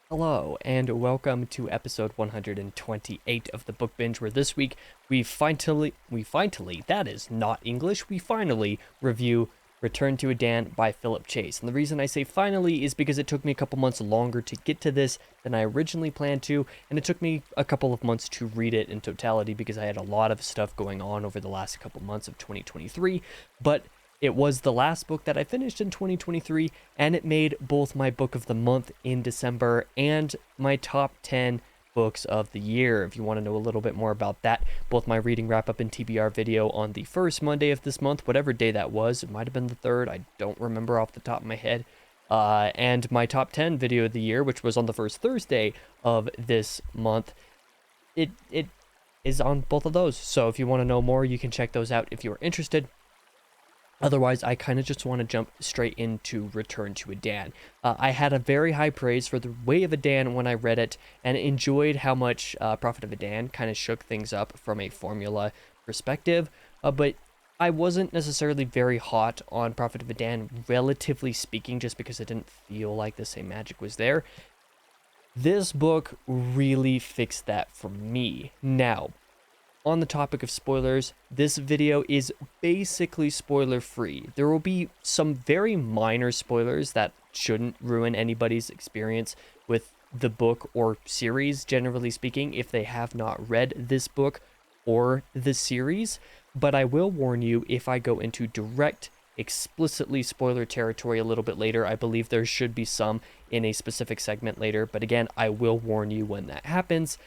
Hello, and welcome to episode 128 of the Book Binge, where this week that is not English, we finally review Return to Edan by Philip Chase. And the reason I say finally is because it took me a couple months longer to get to this than I originally planned to, and it took me a couple of months to read it in totality because I had a lot of stuff going on over the last couple months of 2023, but it was the last book that I finished in 2023, and it made both my book of the month in December and my top 10 books of the year. If you want to know a little bit more about that, both my reading wrap up and TBR video on the first Monday of this month, whatever day that was, it might have been the third, I don't remember off the top of my head, and my top 10 video of the year, which was on the first Thursday of this month, it is on both of those. So if you want to know more, you can check those out if you're interested. Otherwise, I kind of just want to jump straight into Return to Edan. I had a very high praise for The Way of Edan when I read it, and enjoyed how much Prophet of Edan kind of shook things up from a formula perspective, but I wasn't necessarily very hot on Prophet of Edan, relatively speaking, just because it didn't feel like the same magic was there. This book really fixed that for me. Now, on the topic of spoilers, this video is basically spoiler free. There will be some very minor spoilers that shouldn't ruin anybody's experience with the book or series, generally speaking, if they have not read this book or the series. But I will warn you, if I go into direct, explicitly spoiler territory a little bit later, I believe there should be some in a specific segment later. But again, I will warn you when that happens.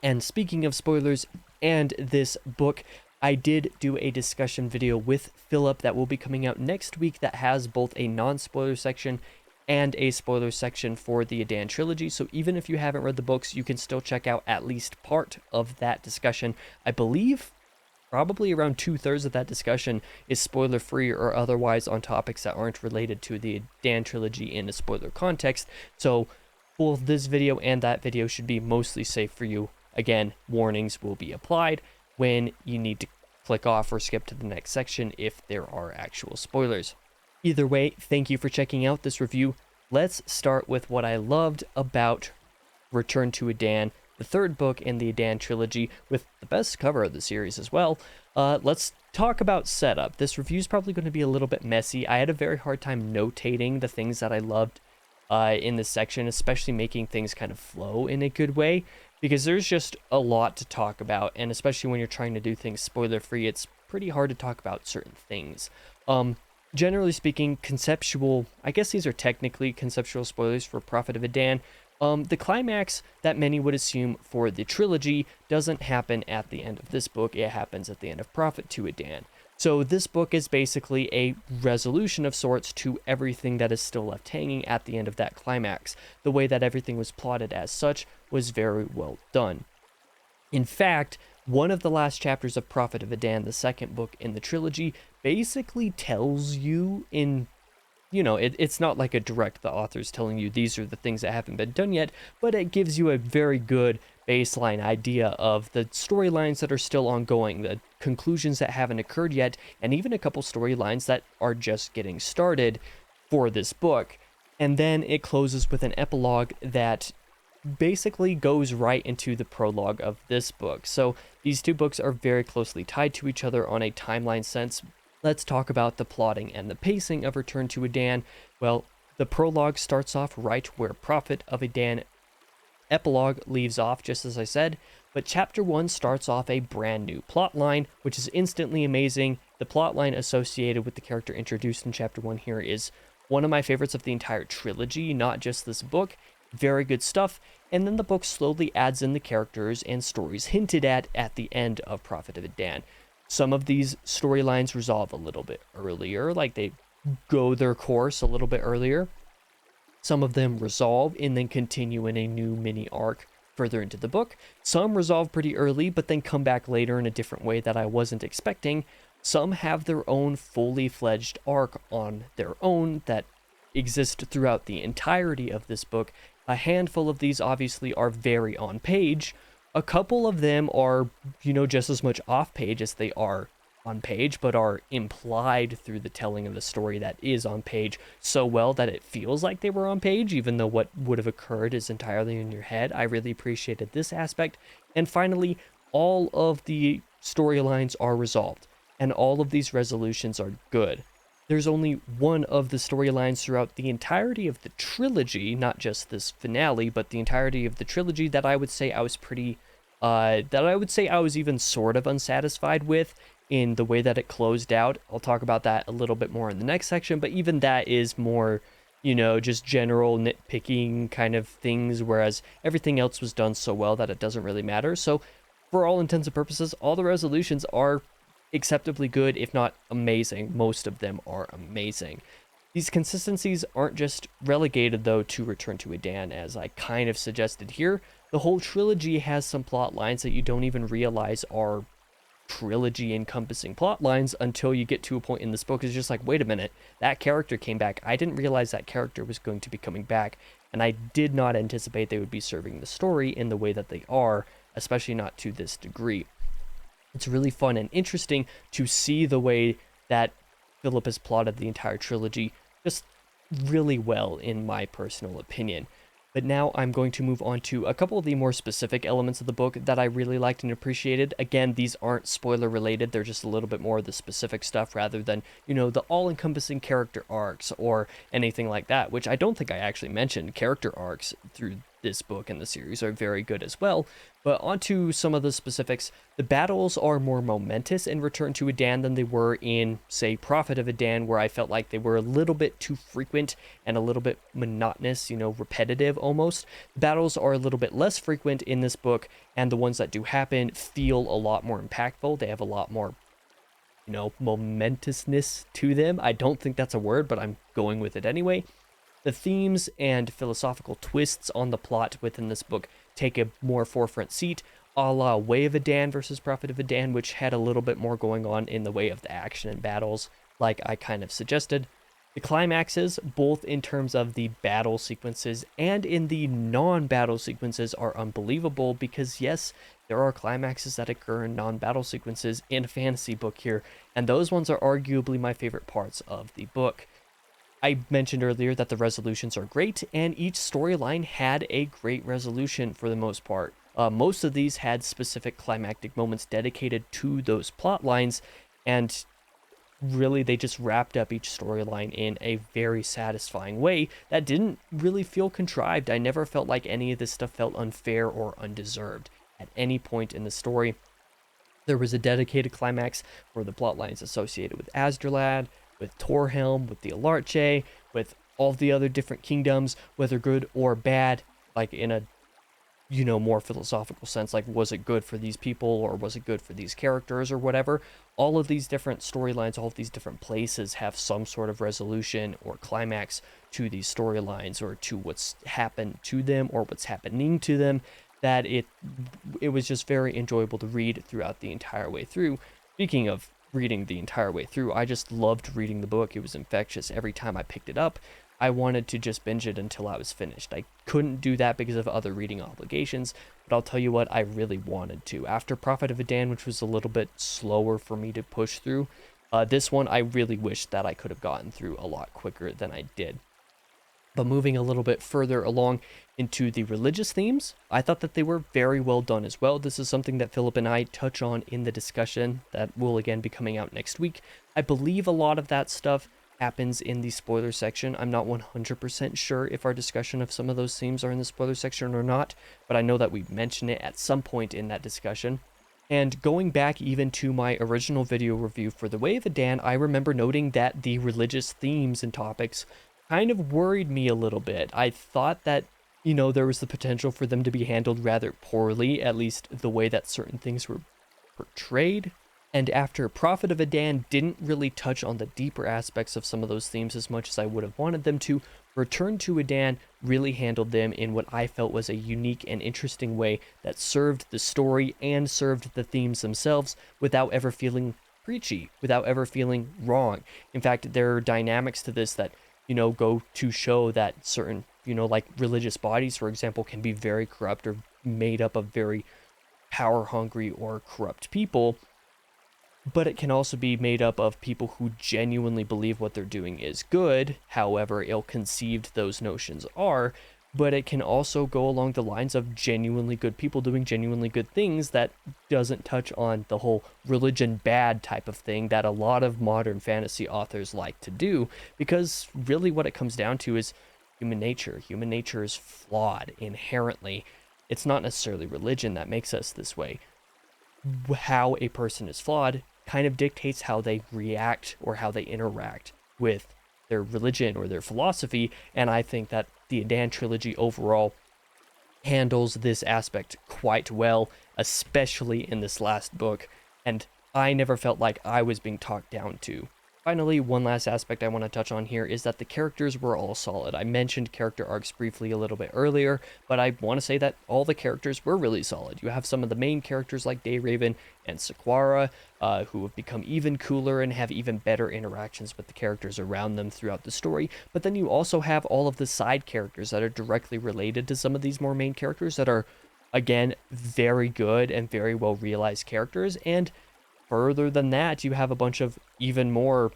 And speaking of spoilers and this book, I did do a discussion video with Philip that will be coming out next week that has both a non-spoiler section and a spoiler section for the Edan trilogy. So even if you haven't read the books, you can still check out at least part of that discussion. I believe probably around 2/3 of that discussion is spoiler free or otherwise on topics that aren't related to the Edan trilogy in a spoiler context. So both this video and that video should be mostly safe for you. Again, warnings will be applied when you need to click off or skip to the next section if there are actual spoilers. Either way, thank you for checking out this review. Let's start with what I loved about Return to Edan, the third book in the Edan trilogy, with the best cover of the series as well. Let's talk about setup. This review is probably going to be a little bit messy. I had a very hard time notating the things that I loved in this section, especially making things kind of flow in a good way, because there's just a lot to talk about, and especially when you're trying to do things spoiler free, it's pretty hard to talk about certain things. Generally speaking, conceptual, I guess these are technically conceptual spoilers for Prophet of Edan. The climax that many would assume for the trilogy doesn't happen at the end of this book, it happens at the end of Prophet to Edan. So this book is basically a resolution of sorts to everything that is still left hanging at the end of that climax. The way that everything was plotted as such was very well done. In fact, one of the last chapters of Prophet of Edan, the second book in the trilogy, basically tells you it's not like a direct, the author's telling you these are the things that haven't been done yet, but it gives you a very good baseline idea of the storylines that are still ongoing, the conclusions that haven't occurred yet, and even a couple storylines that are just getting started for this book. And then it closes with an epilogue that basically goes right into the prologue of this book. So these two books are very closely tied to each other on a timeline sense. Let's talk about the plotting and the pacing of Return to Edan. Well, the prologue starts off right where Prophet of Edan epilogue leaves off, just as I said, but chapter 1 starts off a brand new plot line, which is instantly amazing. The plot line associated with the character introduced in chapter 1 here is one of my favorites of the entire trilogy, not just this book. Very good stuff. And then the book slowly adds in the characters and stories hinted at the end of Prophet of Edan. Some of these storylines resolve a little bit earlier, like they go their course a little bit earlier. Some of them resolve and then continue in a new mini arc further into the book. Some resolve pretty early, but then come back later in a different way that I wasn't expecting. Some have their own fully fledged arc on their own that exist throughout the entirety of this book. A handful of these obviously are very on page. A couple of them are, just as much off page as they are on page, but are implied through the telling of the story that is on page so well that it feels like they were on page, even though what would have occurred is entirely in your head. I really appreciated this aspect. And finally, all of the storylines are resolved, and all of these resolutions are good. There's only one of the storylines throughout the entirety of the trilogy, not just this finale, but the entirety of the trilogy that I would say I was even sort of unsatisfied with in the way that it closed out. I'll talk about that a little bit more in the next section, but even that is more, just general nitpicking kind of things, whereas everything else was done so well that it doesn't really matter. So for all intents and purposes, all the resolutions are acceptably good, if not amazing. Most of them are amazing. These consistencies aren't just relegated, though, to Return to Edan, as I kind of suggested here. The whole trilogy has some plot lines that you don't even realize are trilogy encompassing plot lines until you get to a point in this book. It's just like, wait a minute, that character came back. I didn't realize that character was going to be coming back, and I did not anticipate they would be serving the story in the way that they are, especially not to this degree. It's really fun and interesting to see the way that Philip has plotted the entire trilogy just really well, in my personal opinion. But now I'm going to move on to a couple of the more specific elements of the book that I really liked and appreciated. Again, these aren't spoiler related. They're just a little bit more of the specific stuff rather than, the all-encompassing character arcs or anything like that, which I don't think I actually mentioned. Character arcs through this book and the series are very good as well. But onto some of the specifics. The battles are more momentous in Return to Edan than they were in, say, Prophet of Edan, where I felt like they were a little bit too frequent and a little bit monotonous, repetitive almost. The battles are a little bit less frequent in this book, and the ones that do happen feel a lot more impactful. They have a lot more, momentousness to them. I don't think that's a word, but I'm going with it anyway. The themes and philosophical twists on the plot within this book take a more forefront seat, a la Way of Edan versus Prophet of Edan, which had a little bit more going on in the way of the action and battles, like I kind of suggested. The climaxes, both in terms of the battle sequences and in the non-battle sequences, are unbelievable because, yes, there are climaxes that occur in non-battle sequences in a fantasy book here, and those ones are arguably my favorite parts of the book. I mentioned earlier that the resolutions are great, and each storyline had a great resolution for the most part. Most of these had specific climactic moments dedicated to those plot lines, and really they just wrapped up each storyline in a very satisfying way that didn't really feel contrived. I never felt like any of this stuff felt unfair or undeserved at any point in the story. There was a dedicated climax for the plot lines associated with Asdrolad, with Torhelm, with the Alarche, with all the other different kingdoms, whether good or bad, like in a, more philosophical sense, like was it good for these people or was it good for these characters or whatever. All of these different storylines, all of these different places have some sort of resolution or climax to these storylines or to what's happened to them or what's happening to them, that it was just very enjoyable to read throughout the entire way through. Speaking of reading the entire way through, I just loved reading the book. It was infectious. Every time I picked it up, I wanted to just binge it until I was finished. I couldn't do that because of other reading obligations, but I'll tell you what, I really wanted to. After Prophet of Edan, which was a little bit slower for me to push through, this one I really wish that I could have gotten through a lot quicker than I did. But moving a little bit further along into the religious themes, I thought that they were very well done as well. This is something that Philip and I touch on in the discussion that will again be coming out next week. I believe a lot of that stuff happens in the spoiler section. I'm not 100% sure if our discussion of some of those themes are in the spoiler section or not, but I know that we mention it at some point in that discussion. And going back even to my original video review for The Way of Edan, I remember noting that the religious themes and topics kind of worried me a little bit. I thought that, there was the potential for them to be handled rather poorly, at least the way that certain things were portrayed. And after Prophet of Edan didn't really touch on the deeper aspects of some of those themes as much as I would have wanted them to, Return to Edan really handled them in what I felt was a unique and interesting way that served the story and served the themes themselves without ever feeling preachy, without ever feeling wrong. In fact, there are dynamics to this that go to show that certain, like religious bodies, for example, can be very corrupt or made up of very power hungry or corrupt people. but it can also be made up of people who genuinely believe what they're doing is good, however ill-conceived those notions are. But it can also go along the lines of genuinely good people doing genuinely good things that doesn't touch on the whole religion bad type of thing that a lot of modern fantasy authors like to do, because really what it comes down to is human nature. Human nature is flawed inherently. It's not necessarily religion that makes us this way. How a person is flawed kind of dictates how they react or how they interact with their religion or their philosophy, and I think that the Edan trilogy overall handles this aspect quite well, especially in this last book, and I never felt like I was being talked down to. Finally, one last aspect I want to touch on here is that the characters were all solid. I mentioned character arcs briefly a little bit earlier, but I want to say that all the characters were really solid. You have some of the main characters like Dayraven and Sequara, who have become even cooler and have even better interactions with the characters around them throughout the story. But then you also have all of the side characters that are directly related to some of these more main characters that are, again, very good and very well realized characters. And further than that, you have a bunch of even more,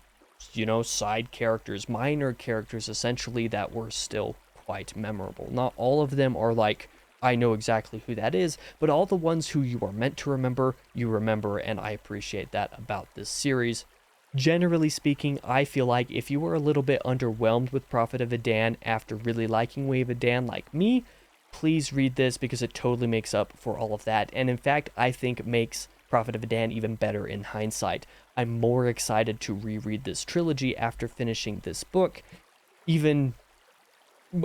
side characters, minor characters essentially, that were still quite memorable. Not all of them are like, I know exactly who that is, but all the ones who you are meant to remember, you remember, and I appreciate that about this series. Generally speaking, I feel like if you were a little bit underwhelmed with Prophet of Edan after really liking Wave of Edan like me, please read this because it totally makes up for all of that, and in fact, I think makes Prophet of Edan even better in hindsight. I'm more excited to reread this trilogy after finishing this book, and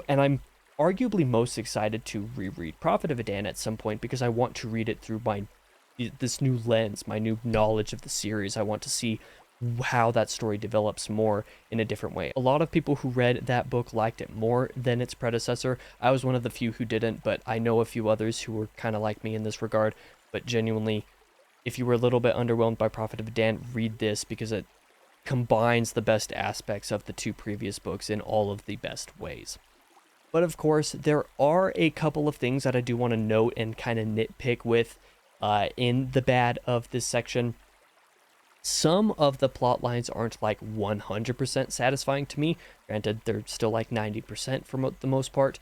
I'm arguably most excited to reread Prophet of Edan at some point because I want to read it through this new lens, my new knowledge of the series. I want to see how that story develops more in a different way. A lot of people who read that book liked it more than its predecessor. I was one of the few who didn't, but I know a few others who were kind of like me in this regard. But genuinely, if you were a little bit underwhelmed by Prophet of Edan, read this because it combines the best aspects of the two previous books in all of the best ways. But of course, there are a couple of things that I do want to note and kind of nitpick with in the bad of this section. Some of the plot lines aren't like 100% satisfying to me. Granted, they're still like 90% for the most part.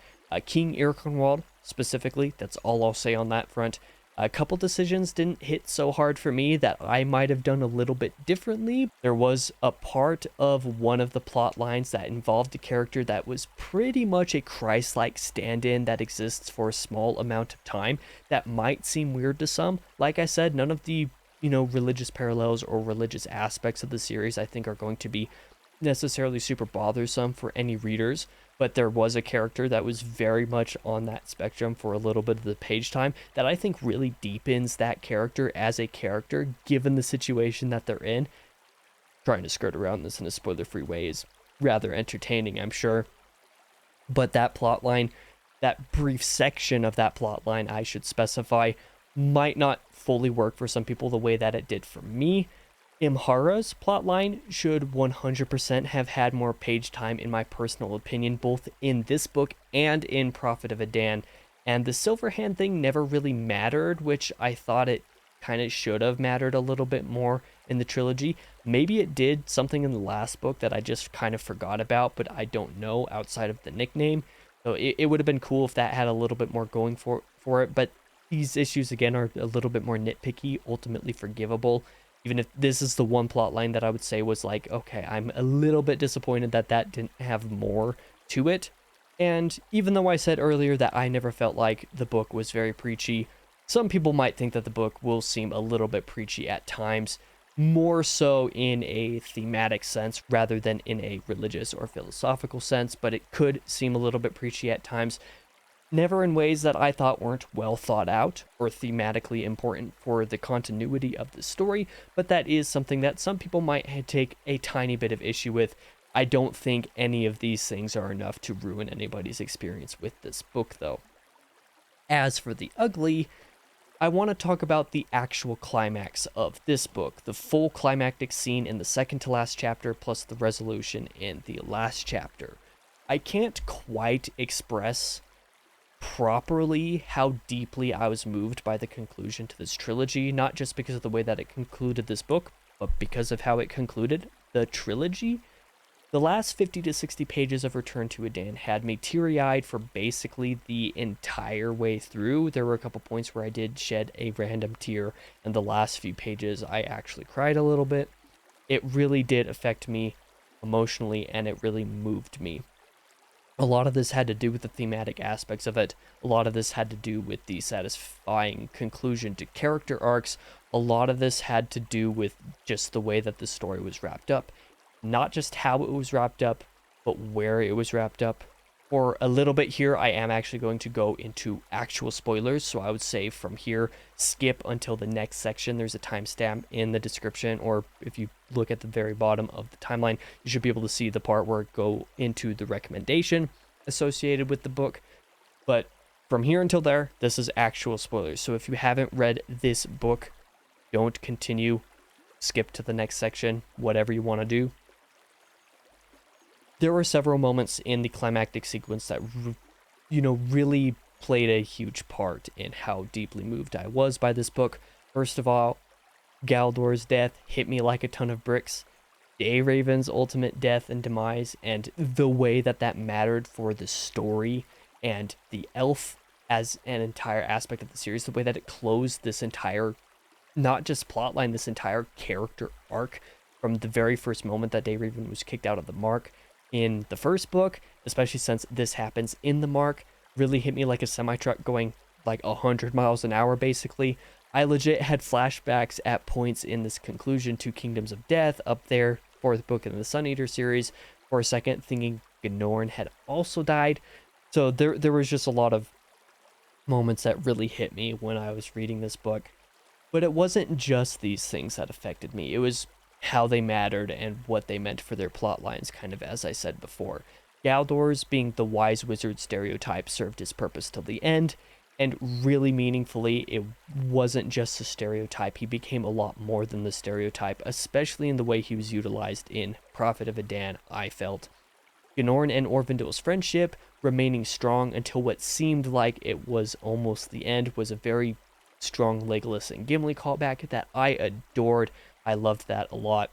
King Irkonwald, specifically, that's all I'll say on that front. A couple decisions didn't hit so hard for me that I might have done a little bit differently. There was a part of one of the plot lines that involved a character that was pretty much a Christ-like stand-in that exists for a small amount of time that might seem weird to some. Like I said, none of the, religious parallels or religious aspects of the series I think are going to be necessarily super bothersome for any readers, but there was a character that was very much on that spectrum for a little bit of the page time that I think really deepens that character as a character given the situation that they're in. Trying to skirt around this in a spoiler-free way is rather entertaining, I'm sure, but that plot line, that brief section of that plot line, I should specify, might not fully work for some people the way that it did for me. Imhara's plotline should 100% have had more page time in my personal opinion, both in this book and in Prophet of Edan. And the Silverhand thing never really mattered, which I thought it kind of should have mattered a little bit more in the trilogy. Maybe it did something in the last book that I just kind of forgot about, but I don't know outside of the nickname. So it would have been cool if that had a little bit more going for it, but these issues again are a little bit more nitpicky, ultimately forgivable. Even if this is the one plot line that I would say was like, okay, I'm a little bit disappointed that that didn't have more to it. And even though I said earlier that I never felt like the book was very preachy, some people might think that the book will seem a little bit preachy at times, more so in a thematic sense rather than in a religious or philosophical sense, but it could seem a little bit preachy at times. Never in ways that I thought weren't well thought out or thematically important for the continuity of the story, but that is something that some people might take a tiny bit of issue with. I don't think any of these things are enough to ruin anybody's experience with this book, though. As for the ugly, I want to talk about the actual climax of this book, the full climactic scene in the second to last chapter, plus the resolution in the last chapter. I can't quite express properly how deeply I was moved by the conclusion to this trilogy, not just because of the way that it concluded this book, but because of how it concluded, the trilogy, the last 50 to 60 pages of Return to Edan had me teary-eyed for basically the entire way through. There were a couple points where I did shed a random tear, and the last few pages I actually cried a little bit. It really did affect me emotionally, and it really moved me. A lot of this had to do with the thematic aspects of it. A lot of this had to do with the satisfying conclusion to character arcs. A lot of this had to do with just the way that the story was wrapped up. Not just how it was wrapped up, but where it was wrapped up. For a little bit here, I am actually going to go into actual spoilers, so I would say from here, skip until the next section. There's a timestamp in the description, or if you look at the very bottom of the timeline, you should be able to see the part where I go into the recommendation associated with the book. But from here until there, this is actual spoilers. So if you haven't read this book, don't continue. Skip to the next section, whatever you want to do. There were several moments in the climactic sequence that, really played a huge part in how deeply moved I was by this book. First of all, Galdor's death hit me like a ton of bricks. Dayraven's ultimate death and demise, and the way that that mattered for the story and the elf as an entire aspect of the series, the way that it closed this entire, not just plotline, this entire character arc from the very first moment that Dayraven was kicked out of the mark in the first book, especially since this happens in the mark, really hit me like a semi-truck going like 100 miles an hour basically. I legit had flashbacks at points in this conclusion to Kingdoms of Death, up there, fourth book in the Sun Eater series, for a second thinking Gnorn had also died. So there was just a lot of moments that really hit me when I was reading this book. But it wasn't just these things that affected me. It was how they mattered and what they meant for their plot lines, kind of as I said before. Galdor's being the wise wizard stereotype served his purpose till the end, and really meaningfully, it wasn't just a stereotype. He became a lot more than the stereotype, especially in the way he was utilized in Prophet of Edan, I felt. Gnorn and Orvindil's friendship, remaining strong until what seemed like it was almost the end, was a very strong Legolas and Gimli callback that I adored. I loved that a lot.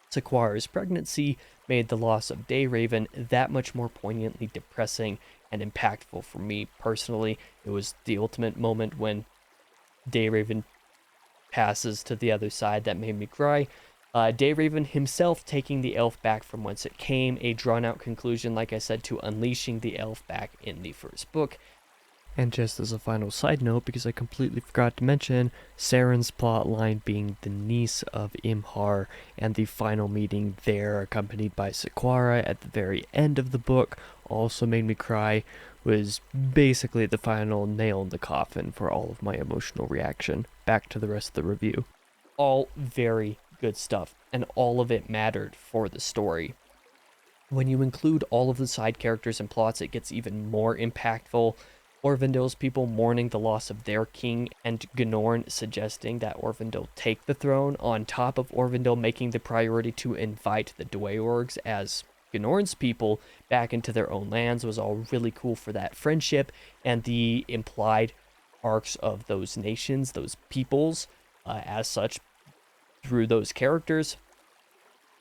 Sequoia's pregnancy made the loss of Dayraven that much more poignantly depressing and impactful for me personally. It was the ultimate moment when Dayraven passes to the other side that made me cry. Dayraven himself taking the elf back from whence it came, a drawn-out conclusion, like I said, to unleashing the elf back in the first book. And just as a final side note, because I completely forgot to mention, Saren's plotline being the niece of Imhar, and the final meeting there, accompanied by Sequoia at the very end of the book, also made me cry, was basically the final nail in the coffin for all of my emotional reaction. Back to the rest of the review. All very good stuff, and all of it mattered for the story. When you include all of the side characters and plots, it gets even more impactful. Orvindil's people mourning the loss of their king, and Gnorn suggesting that Orvindil take the throne, on top of Orvindil making the priority to invite the Dweorgs as Gnorn's people back into their own lands, was all really cool for that friendship and the implied arcs of those nations, those peoples, as such, through those characters.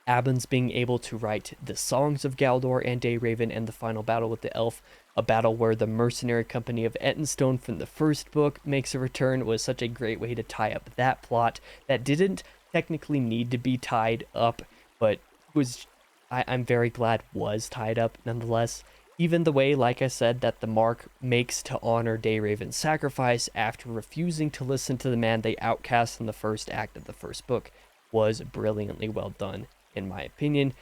Abin's being able to write the songs of Galdor and Dayraven and the final battle with the elf, a battle where the mercenary company of Ettenstone from the first book makes a return, was such a great way to tie up that plot that didn't technically need to be tied up, but was, I'm very glad was tied up nonetheless. Even the way, like I said, that the Mark makes to honor Dayraven's sacrifice after refusing to listen to the man they outcast in the first act of the first book was brilliantly well done, in my opinion,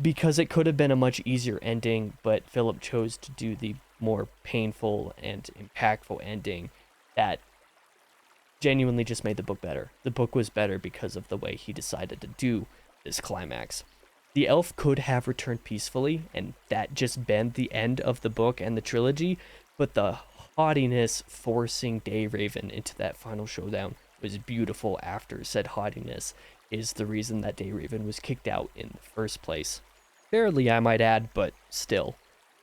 because it could have been a much easier ending, but Philip chose to do the more painful and impactful ending that genuinely just made the book better. The book was better because of the way he decided to do this climax. The elf could have returned peacefully, and that just been the end of the book and the trilogy, but the haughtiness forcing Dayraven into that final showdown was beautiful. After said haughtiness is the reason that Dayraven was kicked out in the first place. Fairly, I might add, but still.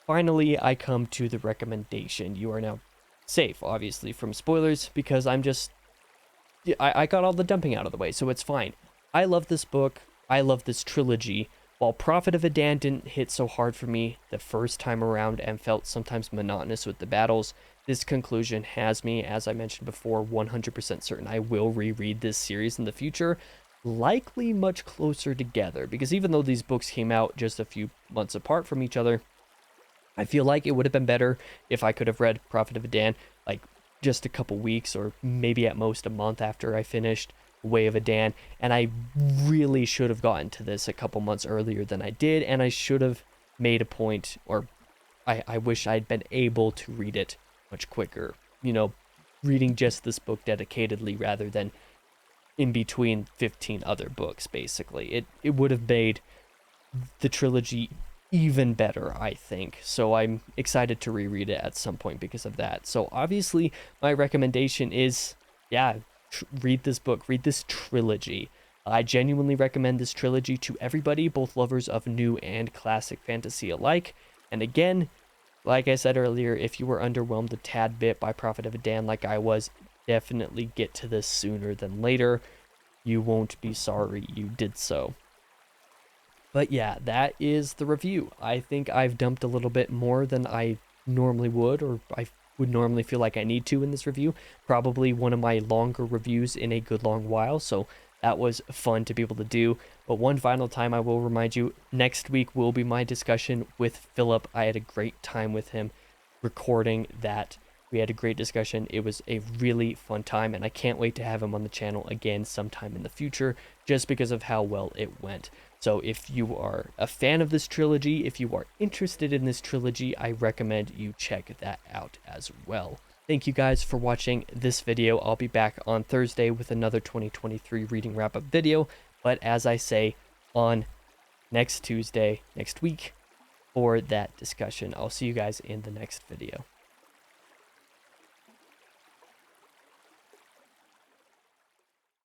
Finally, I come to the recommendation. You are now safe, obviously, from spoilers, because I got all the dumping out of the way, so it's fine. I love this book. I love this trilogy. While Prophet of Edan didn't hit so hard for me the first time around and felt sometimes monotonous with the battles, this conclusion has me, as I mentioned before, 100% certain I will reread this series in the future, likely much closer together, because even though these books came out just a few months apart from each other, I feel like it would have been better if I could have read Prophet of Edan like just a couple weeks or maybe at most a month after I finished Way of Edan, and I really should have gotten to this a couple months earlier than I did, and I should have made a point, or I wish I'd been able to read it much quicker, you know, reading just this book dedicatedly rather than in between 15 other books, basically. It would have made the trilogy even better, I think. So I'm excited to reread it at some point because of that. So obviously, my recommendation is, yeah, read this book, read this trilogy. I genuinely recommend this trilogy to everybody, both lovers of new and classic fantasy alike. And again, like I said earlier, if you were underwhelmed a tad bit by Prophet of Edan like I was, definitely get to this sooner than later. You won't be sorry you did so. But yeah, that is the review. I think I've dumped a little bit more than I normally would, or I would normally feel like I need to in this review. Probably one of my longer reviews in a good long while, so that was fun to be able to do. But one final time, I will remind you, next week will be my discussion with Philip. I had a great time with him recording that. We had a great discussion. It was a really fun time, and I can't wait to have him on the channel again sometime in the future, just because of how well it went. So if you are a fan of this trilogy, if you are interested in this trilogy, I recommend you check that out as well. Thank you guys for watching this video. I'll be back on Thursday with another 2023 reading wrap-up video, but as I say, on next Tuesday, next week, for that discussion. I'll see you guys in the next video.